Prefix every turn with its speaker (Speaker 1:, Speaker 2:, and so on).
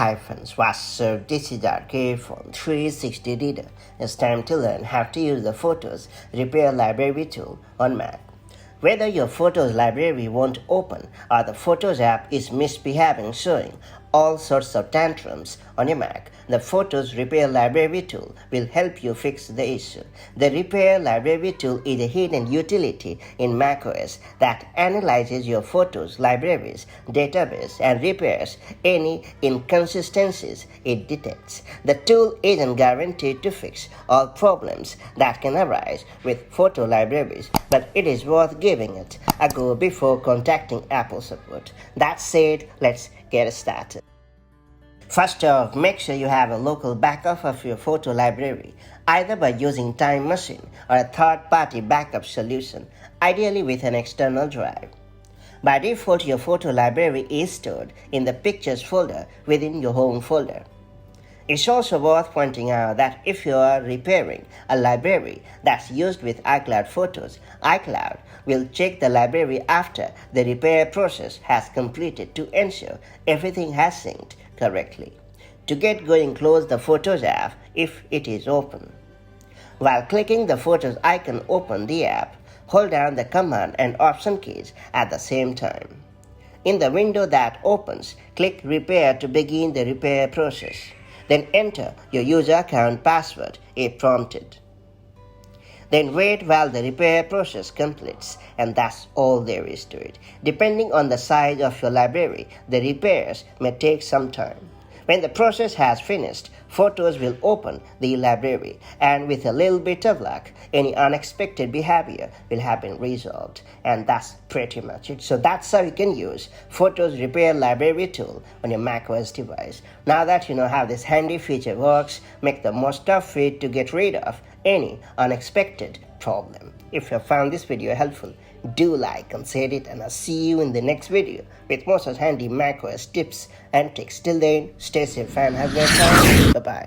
Speaker 1: Hi friends, what's up? This is our iPhone 360 reader. It's time to learn how to use the Photos Repair Library tool on Mac. Whether your Photos library won't open or the Photos app is misbehaving, showing all sorts of tantrums on your Mac, the Photos Repair Library tool will help you fix the issue. The Repair Library tool is a hidden utility in macOS that analyzes your Photos library's database and repairs any inconsistencies it detects. The tool isn't guaranteed to fix all problems that can arise with photo libraries, but it is worth giving it a go before contacting Apple support. That said, let's get started. First off, make sure you have a local backup of your photo library, either by using Time Machine or a third-party backup solution, ideally with an external drive. By default, your photo library is stored in the Pictures folder within your Home folder. It's also worth pointing out that if you are repairing a library that's used with iCloud photos, iCloud will check the library after the repair process has completed to ensure everything has synced correctly. To get going, close the Photos app if it is open. While clicking the Photos icon, open the app. Hold down the Command and Option keys at the same time. In the window that opens, click Repair to begin the repair process. Then enter your user account password if prompted. Then wait while the repair process completes, and that's all there is to it. Depending on the size of your library, the repairs may take some time. When the process has finished, Photos will open the library, and with a little bit of luck, any unexpected behavior will have been resolved. And that's pretty much it. So that's how you can use Photos Repair Library tool on your macOS device. Now that you know how this handy feature works, make the most of it to get rid of any unexpected problem. If you found this video helpful, do like and share it, and I'll see you in the next video with more such handy macOS tips and tricks. Till then, stay safe and have a great time. Bye-bye.